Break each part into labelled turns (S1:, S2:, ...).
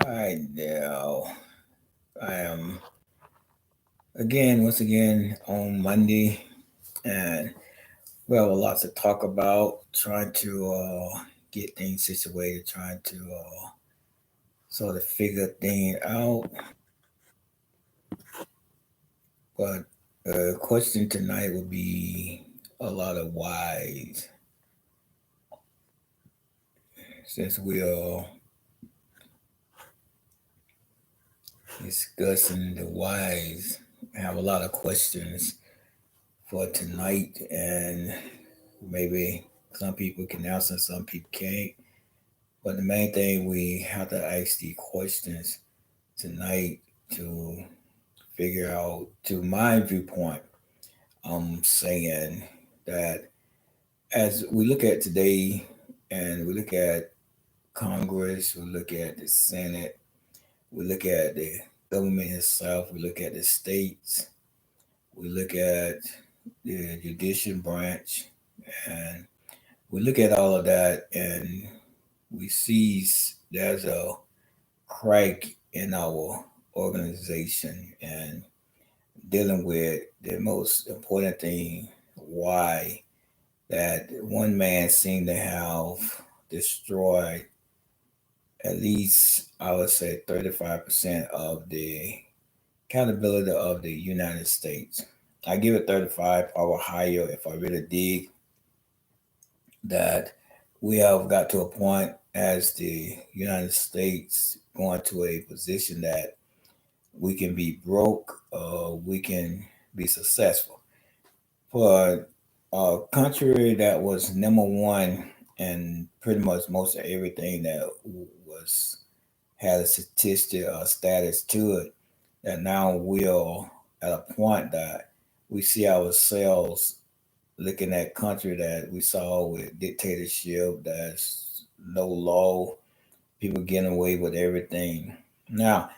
S1: Hi now. I am once again on Monday, and we have a lot to talk about. Trying to get things situated, trying to sort of figure things out. But the question tonight would be a lot of whys, since we are discussing the whys. I have a lot of questions for tonight, and maybe some people can answer, some people can't. But the main thing we have to ask the questions tonight to figure out, to my viewpoint, I'm saying that as we look at today and we look at Congress, we look at the Senate, we look at the government itself, we look at the states, we look at the judicial branch, and we look at all of that, and we see there's a crack in our organization and dealing with the most important thing, why that one man seemed to have destroyed at least, I would say, 35% of the accountability of the United States. I give it 35, probably higher if I really dig that we have got to a point as the United States going to a position that we can be broke, we can be successful. For a country that was number one and pretty much most of everything that was had a statistic or status to it, that now we are at a point that we see ourselves looking at country that we saw with dictatorship, that's no law, people getting away with everything. Now,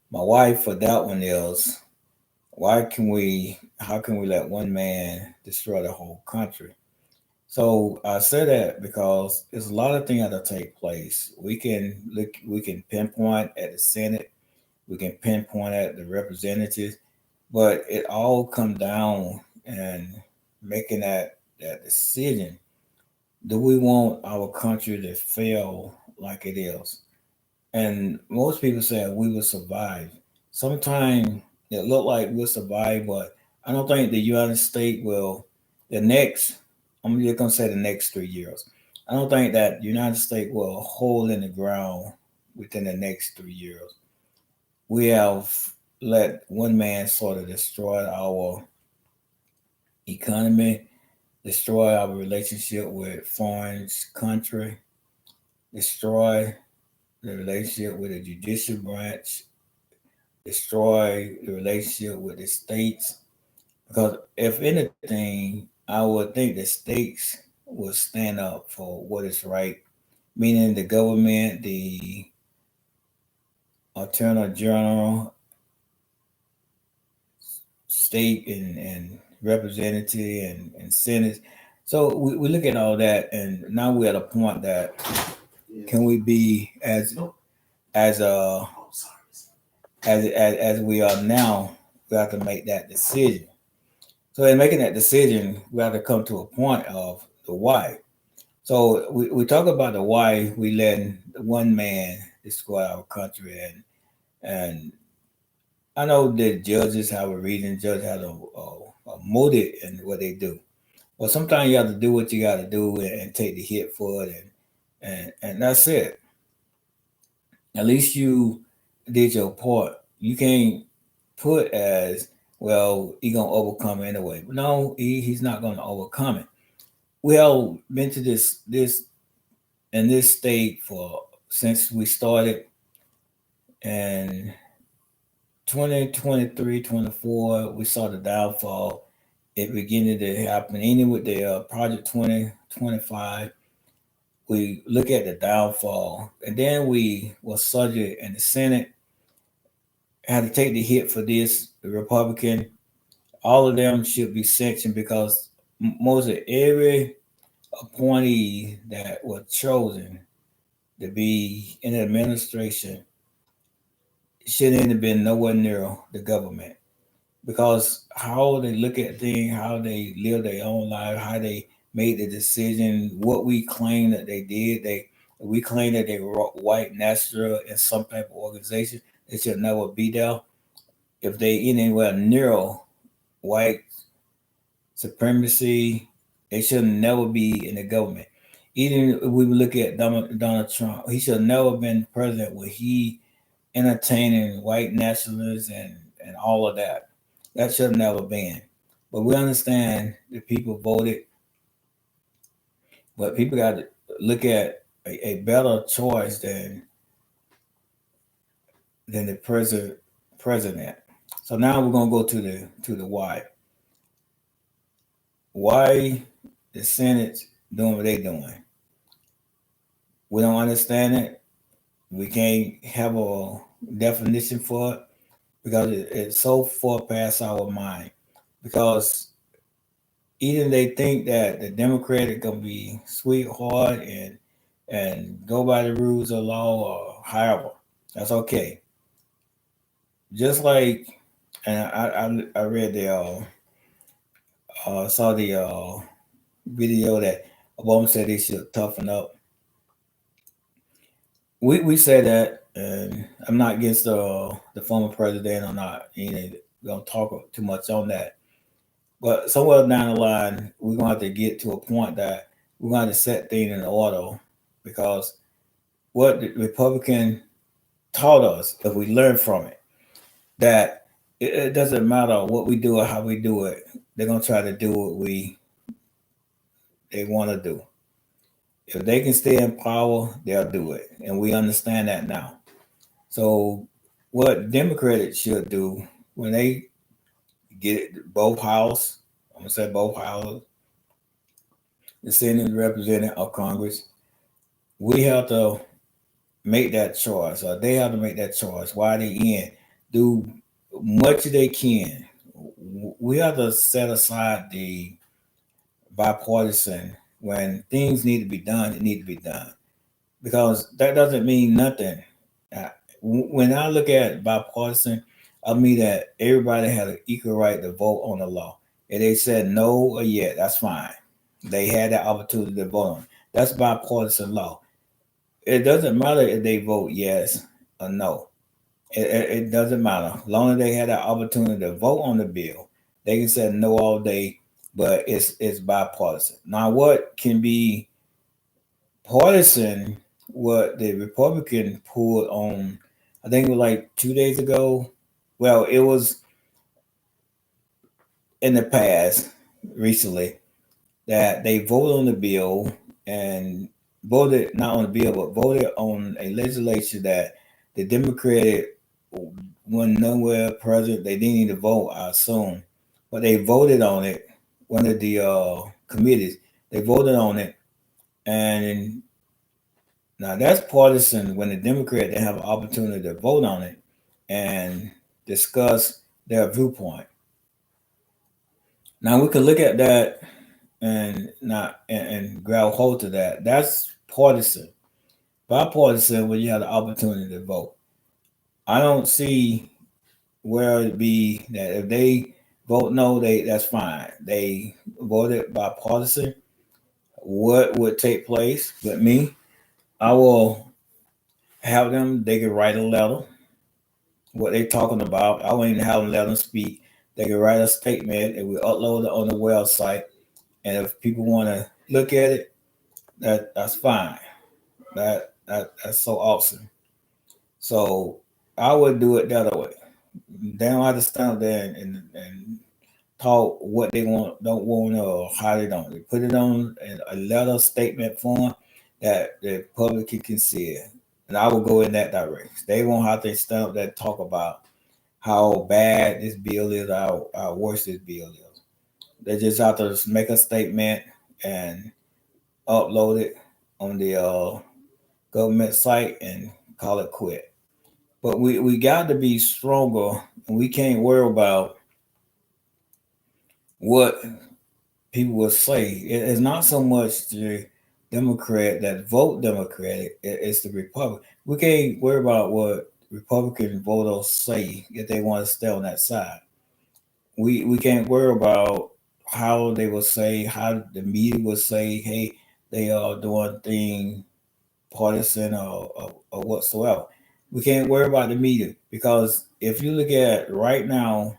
S1: my wife for that one is, how can we let one man destroy the whole country? So I say that because there's a lot of things that take place. We can pinpoint at the Senate, we can pinpoint at the representatives, but it all come down and making that decision. Do we want our country to fail like it is? And most people say we will survive. Sometimes it look like we'll survive, but I don't think the United States will. The next, I'm just gonna say the next 3 years. I don't think that the United States will hold in the ground within the next 3 years. We have let one man sort of destroy our economy, destroy our relationship with foreign country, destroy the relationship with the judicial branch, destroy the relationship with the states. Because if anything, I would think the states will stand up for what is right, meaning the government, the attorney general, state and representative and senate. So we look at all that, and now we're at a point that can we be as as we are now? We have to make that decision. So in making that decision, we have to come to a point of the why. So we talk about the why we letting one man destroy our country, and I know that judges have a reason, judges have a motive in what they do. But sometimes you have to do what you got to do and take the hit for it, and that's it. At least you did your part. You can't put as well. He gonna overcome it anyway. No, he's not gonna overcome it. We all been to this in this state for since we started in 2023, 24. We saw the downfall. It beginning to happen. Even with the Project 2025, we look at the downfall, and then we were subject in the Senate had to take the hit for this. The Republican, all of them should be sanctioned because most of every appointee that was chosen to be in the administration shouldn't have been nowhere near the government, because how they look at things, how they live their own life, how they made the decision, what we claim that they did. We claim that they were white national in some type of organization. They should never be there. If they anywhere near white supremacy, they should never be in the government. Even if we look at Donald Trump, he should never been president when he entertaining white nationalists and all of that. That should never been. But we understand the people voted, but people got to look at a better choice than the president. So now we're gonna go to the why. Why the Senate doing what they doing? We don't understand it. We can't have a definition for it because it's so far past our mind. Because either they think that the Democratic gonna be sweetheart and go by the rules of law, or however, that's okay. Just like, and I read the saw the video that Obama said they should toughen up. We say that, and I'm not against the former president. I'm not, gonna talk too much on that. But somewhere down the line, we're gonna have to get to a point that we're gonna have to set things in order, because what the Republican taught us, if we learn from it, that it doesn't matter what we do or how we do it, they're gonna try to do what they want to do. If they can stay in power, they'll do it, and we understand that now. So, what Democrats should do when they get both houses, I'm gonna say both houses, the Senate, the Representative, or Congress, we have to make that choice, or they have to make that choice. Why they in? Do much they can. We have to set aside the bipartisan. When things need to be done, it need to be done, because that doesn't mean nothing. Uh, when I look at bipartisan, I mean that everybody had an equal right to vote on the law. If they said no or yeah, that's fine. They had that opportunity to vote on it. That's bipartisan law. It doesn't matter if they vote yes or no. It doesn't matter. As long as they had that opportunity to vote on the bill, they can say no all day, but it's bipartisan. Now, what can be partisan? What the Republican pulled on, I think it was like 2 days ago. Well, it was in the past, recently, that they voted on the bill and voted not on the bill, but voted on a legislation that the Democratic when nowhere president, they didn't need to vote, I assume, but they voted on it. One of the committees, they voted on it, and now that's partisan. When the Democrats they have an opportunity to vote on it and discuss their viewpoint. Now we could look at that and not and grab hold to that. That's partisan. Bipartisan when you have the opportunity to vote. I don't see where it be that if they vote no, that's fine. They voted bipartisan. What would take place with me? I will have them. They can write a letter. What they talking about? I won't even have them let them speak. They can write a statement and we upload it on the website. And if people want to look at it, that's fine. That's so awesome. So I would do it the other way. They don't have to stand there and talk what they want, don't want, or how they don't. They put it on a letter statement form that the public can see it. And I will go in that direction. They won't have to stand up there and talk about how bad this bill is, how worse this bill is. They just have to make a statement and upload it on the government site and call it quit. But we got to be stronger, and we can't worry about what people will say. It's not so much the Democrat that vote Democratic; it's the Republican. We can't worry about what Republican voters say if they want to stay on that side. We can't worry about how they will say, how the media will say, hey, they are doing things partisan or whatsoever. We can't worry about the media because if you look at right now,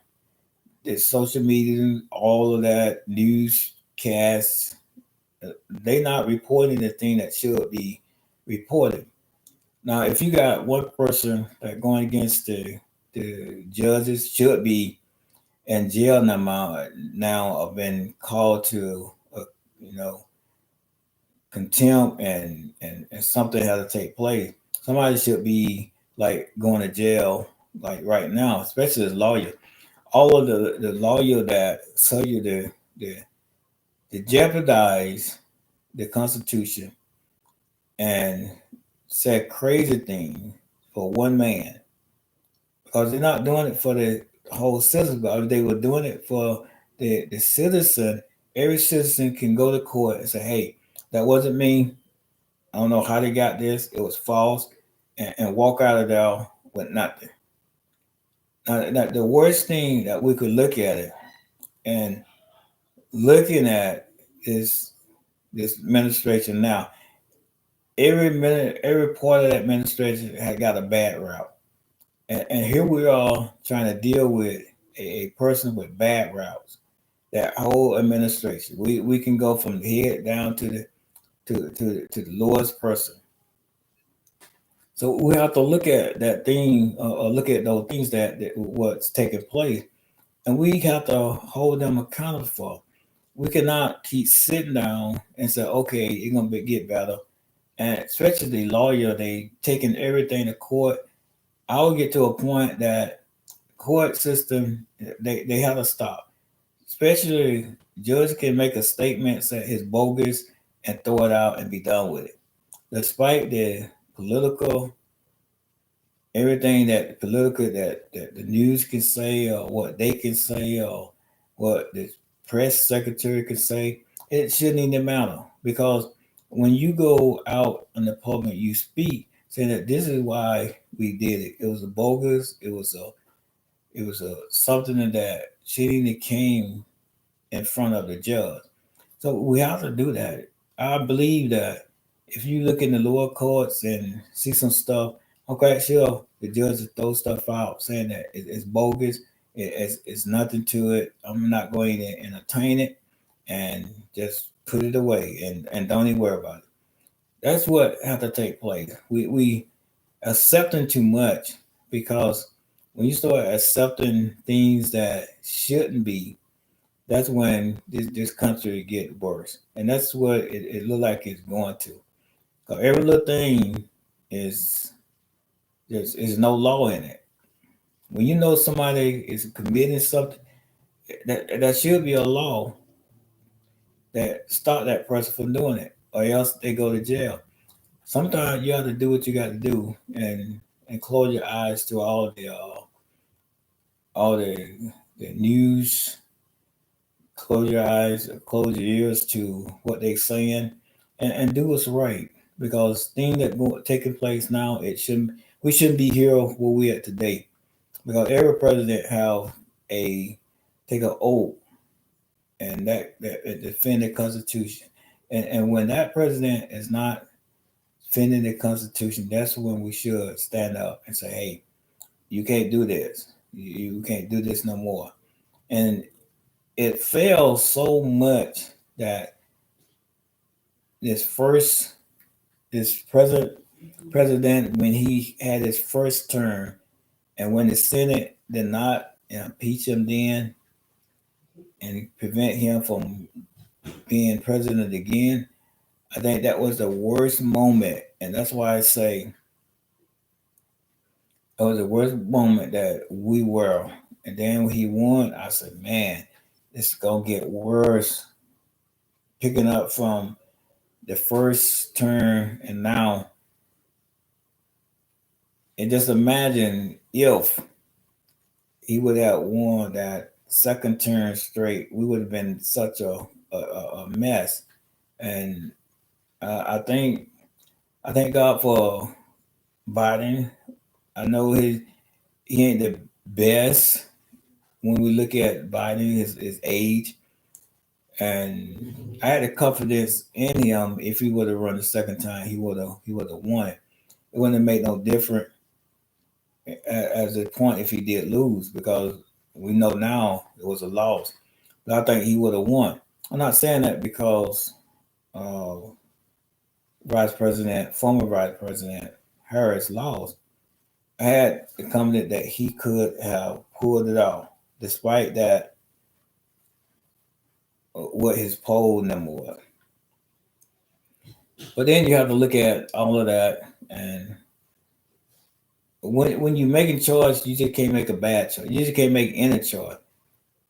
S1: the social media, all of that newscasts, they not reporting the thing that should be reported. Now, if you got one person that going against the judges should be in jail now have been called to you know contempt and something has to take place. Somebody should be like going to jail like right now, especially as lawyer. All of the lawyer that tell you the jeopardize the Constitution and said crazy things for one man because they're not doing it for the whole citizen, but if they were doing it for the citizen, every citizen can go to court and say, hey, that wasn't me. I don't know how they got this. It was false, and walk out of there with nothing. Now, the worst thing that we could look at it and looking at this administration now, every part of that administration had got a bad route. And here we are trying to deal with a person with bad routes. That whole administration, we can go from the head down to the lowest person. So we have to look at that thing, or look at those things that what's taking place, and we have to hold them accountable for. We cannot keep sitting down and say, "Okay, it's gonna get better." And especially the lawyer, they taking everything to court. I'll get to a point that court system they have to stop. Especially judge can make a statement say it's bogus and throw it out and be done with it. Despite the political everything that political that the news can say or what they can say or what the press secretary can say, it shouldn't even matter because when you go out in the public, you speak saying that this is why we did it. It was a bogus. It was a something that shouldn't have came in front of the judge. So we have to do that. I believe that if you look in the lower courts and see some stuff, I'm quite sure the judge will throw stuff out saying that it's bogus, it's nothing to it. I'm not going to entertain it and just put it away and don't even worry about it. That's what have to take place. We accepting too much because when you start accepting things that shouldn't be, that's when this country get worse, and that's what it look like it's going to. 'Cause every little thing is there's no law in it. When you know somebody is committing something, that should be a law that stop that person from doing it, or else they go to jail. Sometimes you have to do what you got to do, and close your eyes to all the news. Close your eyes, close your ears to what they're saying, and do what's right. Because things that taking place now, it shouldn't. We shouldn't be here where we at today. Because every president have a take an oath and that defend the Constitution. And when that president is not defending the Constitution, that's when we should stand up and say, "Hey, you can't do this. You can't do this no more." And it fails so much that this first this president when he had his first term and when the Senate did not impeach him then and prevent him from being president again, I think that was the worst moment. And that's why I say it was the worst moment that we were. And then when he won, I said, man, this is gonna get worse. Picking up from the first term and now, and just imagine if he would have won that second term straight, we would have been such a mess. And I thank God for Biden I know he ain't the best when we look at Biden, his age, and I had the confidence in him. If he would have run the second time, he would have won. It wouldn't have made no difference as a point if he did lose because we know now it was a loss. But I think he would have won. I'm not saying that because uh, former Vice President Harris lost. I had the confidence that he could have pulled it off, despite that what his poll number was. But then you have to look at all of that, and when you're making choice, you just can't make a bad choice. You just can't make any choice.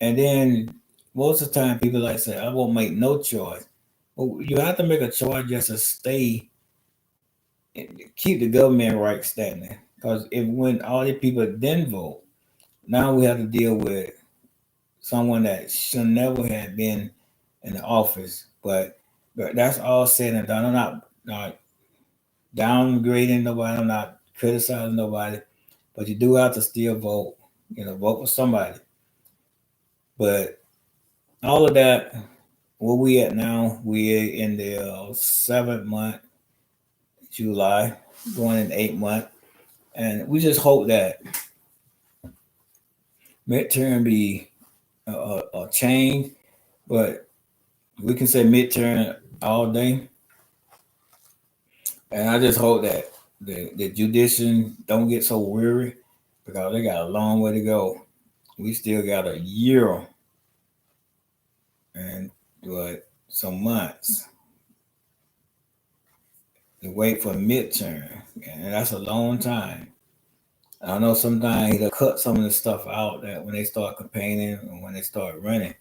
S1: And then most of the time, people like say, "I won't make no choice." Well, you have to make a choice just to stay, keep the government right standing. Because if when all the people didn't vote, now we have to deal with someone that should never have been in the office. But that's all said and done. I'm not downgrading nobody. I'm not criticizing nobody. But you do have to still vote. Vote for somebody. But all of that, where we at now? We're in the 7th month, July, going in 8 month, and we just hope that midterm be a change. But we can say midterm all day, and I just hope that the judicial don't get so weary because they got a long way to go. We still got a year and what some months to wait for midterm, and that's a long time. I know sometimes they'll cut some of the stuff out that when they start campaigning and when they start running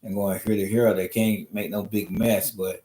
S1: and going here to here, they can't make no big mess. But